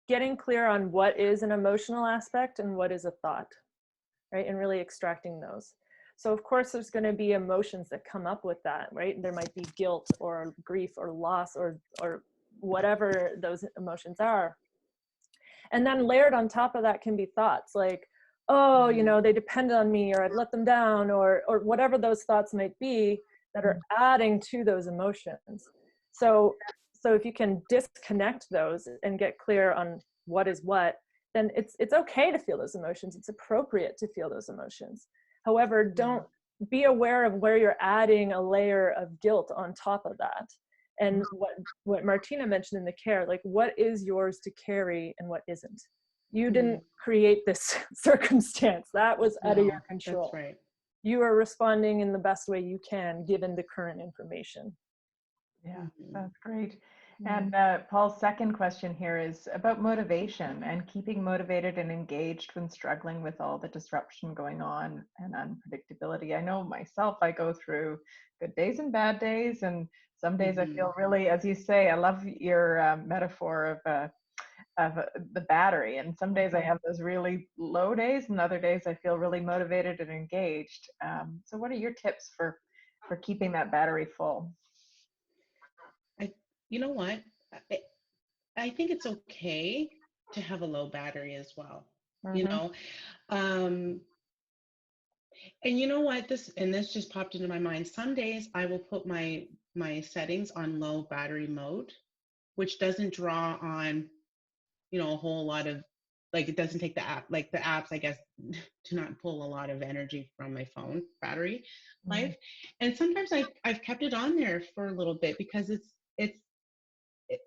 getting clear on what is an emotional aspect and what is a thought, right? And really extracting those. So of course there's going to be emotions that come up with that, right? There might be guilt or grief or loss or whatever those emotions are. And then layered on top of that can be thoughts like, oh, you know, they depend on me, or I've let them down, or whatever those thoughts might be that are adding to those emotions. So if you can disconnect those and get clear on what is what, then it's okay to feel those emotions. It's appropriate to feel those emotions. However, don't be aware of where you're adding a layer of guilt on top of that. And what Martina mentioned in the care, like what is yours to carry and what isn't. You didn't create this circumstance. That was out of your control. That's right. You are responding in the best way you can given the current information. Yeah, that's great. And Paul's second question here is about motivation and keeping motivated and engaged when struggling with all the disruption going on and unpredictability. I know myself, I go through good days and bad days, and some days I feel really, as you say, I love your metaphor of the battery. And some days I have those really low days, and other days I feel really motivated and engaged. So what are your tips for keeping that battery full? You know what? I think it's okay to have a low battery as well. You know, and you know what? This just popped into my mind. Some days I will put my settings on low battery mode, which doesn't draw on, you know, a whole lot of, like, it doesn't take the apps, I guess, do not pull a lot of energy from my phone battery life. And sometimes I've kept it on there for a little bit because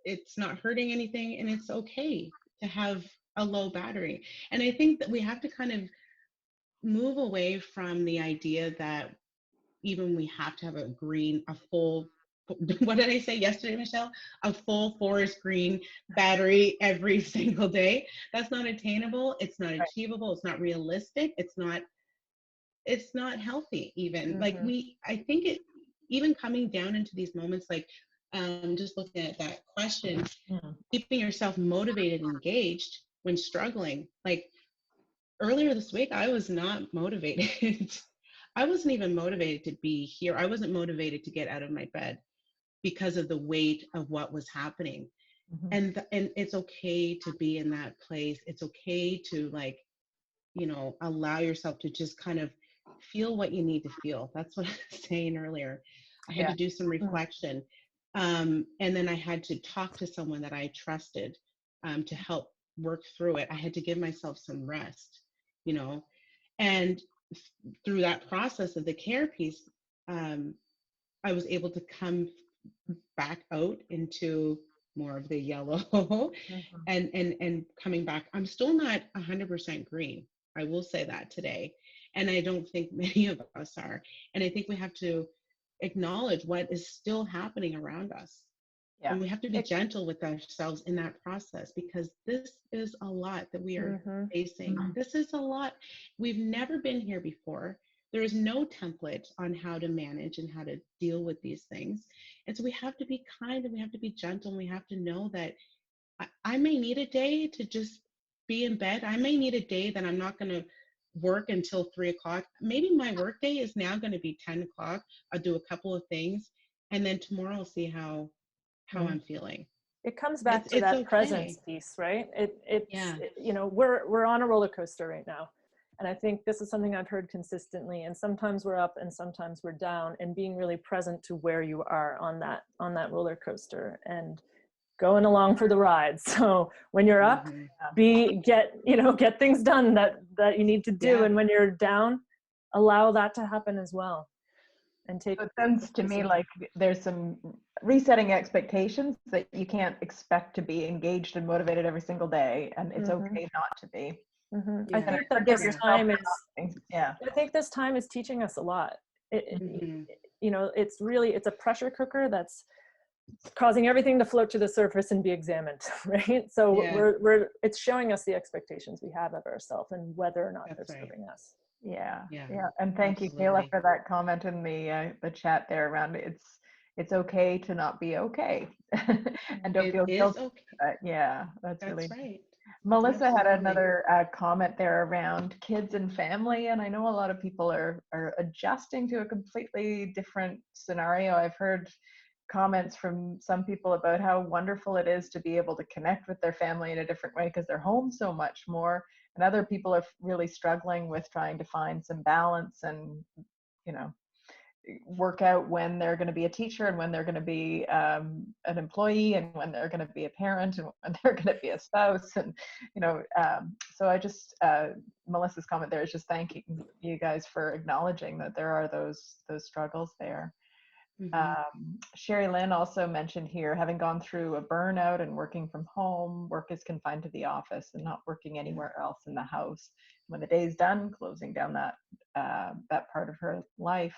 it's not hurting anything, and it's okay to have a low battery. And I think that we have to kind of move away from the idea that even we have to have a full, what did I say yesterday, Michelle? A full forest green battery every single day. That's not attainable. It's not achievable. It's not realistic. It's not healthy even. Like I think even coming down into these moments, like just looking at that question, keeping yourself motivated and engaged when struggling. Like earlier this week, I was not motivated. I wasn't even motivated to be here. I wasn't motivated to get out of my bed because of the weight of what was happening. And it's okay to be in that place. It's okay to, like, you know, allow yourself to just kind of feel what you need to feel. That's what I was saying earlier. I had to do some reflection. And then I had to talk to someone that I trusted to help work through it. I had to give myself some rest, you know, and through that process of the care piece, I was able to come back out into more of the yellow and coming back. I'm still not 100% green. I will say that today. And I don't think many of us are. And I think we have to acknowledge what is still happening around us. And we have to be gentle with ourselves in that process, because this is a lot that we are facing. This is a lot. We've never been here before. There is no template on how to manage and how to deal with these things. And so we have to be kind, and we have to be gentle, and we have to know that I may need a day to just be in bed. I may need a day that I'm not going to work until 3 o'clock. Maybe my work day is now going to be 10 o'clock. I'll do a couple of things, and then tomorrow I'll see how I'm feeling. It comes back to that presence piece, right? You know, we're on a roller coaster right now. And I think this is something I've heard consistently, and sometimes we're up and sometimes we're down, and being really present to where you are on that roller coaster and going along for the ride. So when you're up, get things done that you need to do. And when you're down, allow that to happen as well. And take. It sounds to me like there's some resetting expectations that you can't expect to be engaged and motivated every single day, and it's okay not to be. I Yeah. think that Forgive this yourself time for is, not being- yeah. I think this time is teaching us a lot. Mhm. You know, it's a pressure cooker that's causing everything to float to the surface and be examined, right? So Yeah. it's showing us the expectations we have of ourselves and whether or not they're That's right. serving us. Yeah, Yeah, yeah, and thank you, Kayla, absolutely. for that comment in the chat there around it's okay to not be okay, and don't It feel is guilty. okay. Yeah, that's That's really. right. Melissa had Absolutely. another comment there around kids and family, and I know a lot of people are adjusting to a completely different scenario. I've heard comments from some people about how wonderful it is to be able to connect with their family in a different way because they're home so much more, and other people are really struggling with trying to find some balance and, you know, work out when they're going to be a teacher and when they're going to be an employee and when they're going to be a parent and when they're going to be a spouse, and so I just Melissa's comment there is just thanking you guys for acknowledging that there are those struggles there. Sherry Lynn also mentioned here, having gone through a burnout and working from home, work is confined to the office and not working anywhere else in the house. When the day's done, closing down that part of her life,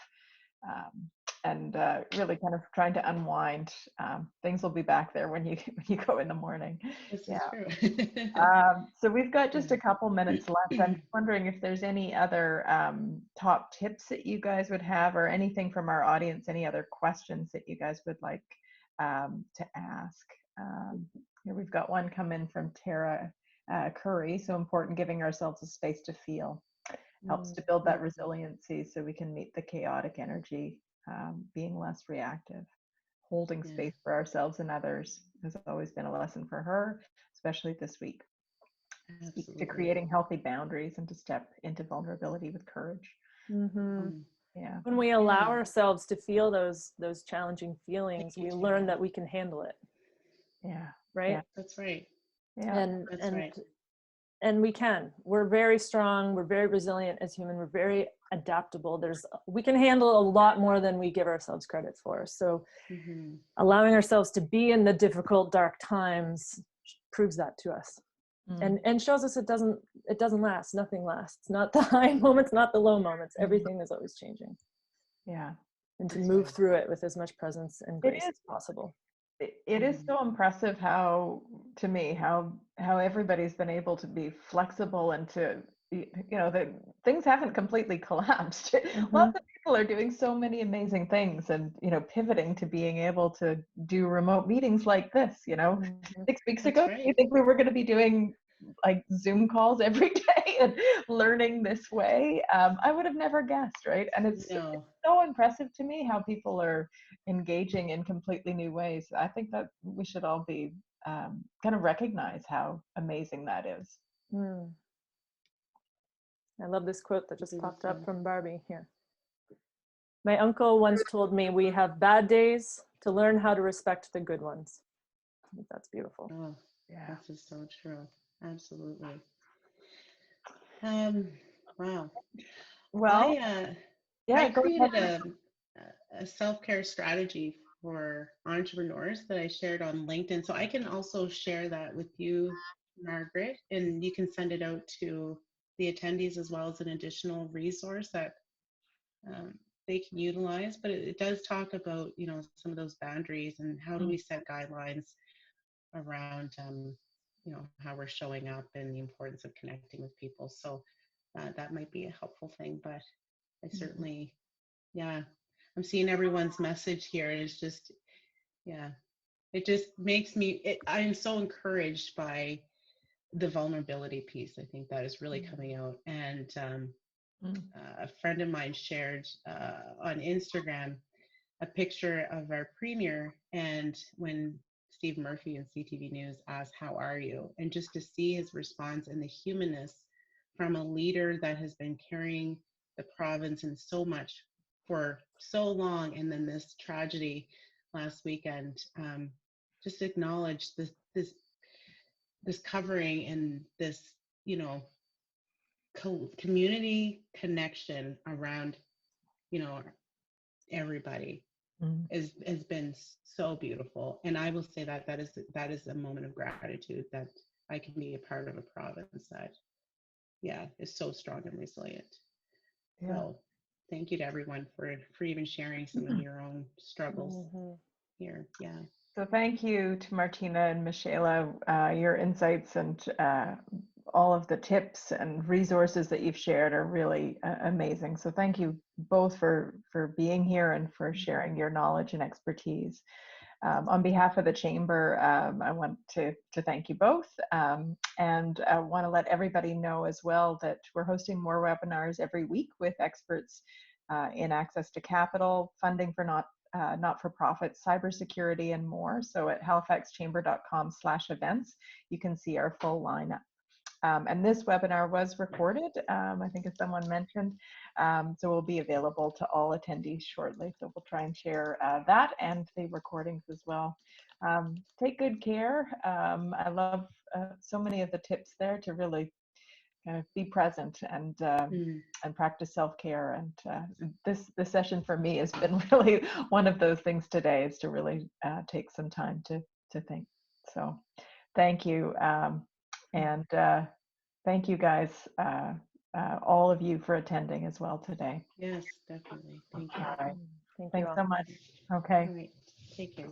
and really kind of trying to unwind. Things will be back there when you go in the morning. This Yeah. is true. So we've got just a couple minutes left. I'm just wondering if there's any other top tips that you guys would have, or anything from our audience, any other questions that you guys would like to ask. Here we've got one come in from Tara Curry. So important giving ourselves a space to feel. Helps to build that resiliency so we can meet the chaotic energy, being less reactive. Holding space for ourselves and others has always been a lesson for her, especially this week. Speaks to creating healthy boundaries and to step into vulnerability with courage. Yeah. When we allow ourselves to feel those challenging feelings, we learn that we can handle it. Yeah. Right. Yeah. That's right. Yeah. And we can. We're very strong. We're very resilient as human. We're very adaptable. We can handle a lot more than we give ourselves credit for. So allowing ourselves to be in the difficult, dark times proves that to us. And shows us it doesn't last. Nothing lasts. Not the high moments, not the low moments. Everything is always changing. Yeah. And to move through it with as much presence and grace as possible. It is so impressive how everybody's been able to be flexible and to, that things haven't completely collapsed. Lots of people are doing so many amazing things and, pivoting to being able to do remote meetings like this, 6 weeks ago, you think we were going to be doing like Zoom calls every day and learning this way? I would have never guessed, right? And it's so impressive to me how people are engaging in completely new ways. I think that we should all be kind of recognize how amazing that is. I love this quote that just popped up from Barbie here. My uncle once told me, we have bad days to learn how to respect the good ones. I think that's beautiful. Oh, yeah, this is so true. Absolutely. Wow. Well, I created a self-care strategy for entrepreneurs that I shared on LinkedIn. So I can also share that with you, Margaret, and you can send it out to the attendees as well as an additional resource that they can utilize. But it does talk about, some of those boundaries and how do we set guidelines around, how we're showing up and the importance of connecting with people. So that might be a helpful thing, but I certainly, I'm seeing everyone's message here. And it's just, it just makes me, I'm so encouraged by the vulnerability piece. I think that is really coming out. And a friend of mine shared on Instagram a picture of our premier, and when Steve Murphy and CTV News asked, "How are you?" and just to see his response and the humanness from a leader that has been carrying the province and so much for so long, and then this tragedy last weekend, just acknowledge this covering and this, community connection around, everybody has been so beautiful. And I will say that is a moment of gratitude that I can be a part of a province that yeah, is so strong and resilient. Yeah. So thank you to everyone for even sharing some of your own struggles Mhm. here. Yeah. So thank you to Martina and Michaela, your insights and all of the tips and resources that you've shared are really amazing. So thank you both for being here and for sharing your knowledge and expertise. On behalf of the Chamber, I want to thank you both, and I want to let everybody know as well that we're hosting more webinars every week with experts in access to capital, funding for not-for-profit, cybersecurity, and more. So at halifaxchamber.com/events, you can see our full lineup. And this webinar was recorded, I think as someone mentioned, so will be available to all attendees shortly. So we'll try and share that and the recordings as well. Take good care. I love so many of the tips there to really kind of be present and practice self-care. And this session for me has been really one of those things today, is to really take some time to think. So thank you. And thank you guys, all of you, for attending as well today. Yes, definitely. Thank you. All right. Thank you Thanks all. so much. Okay. All right. Take care.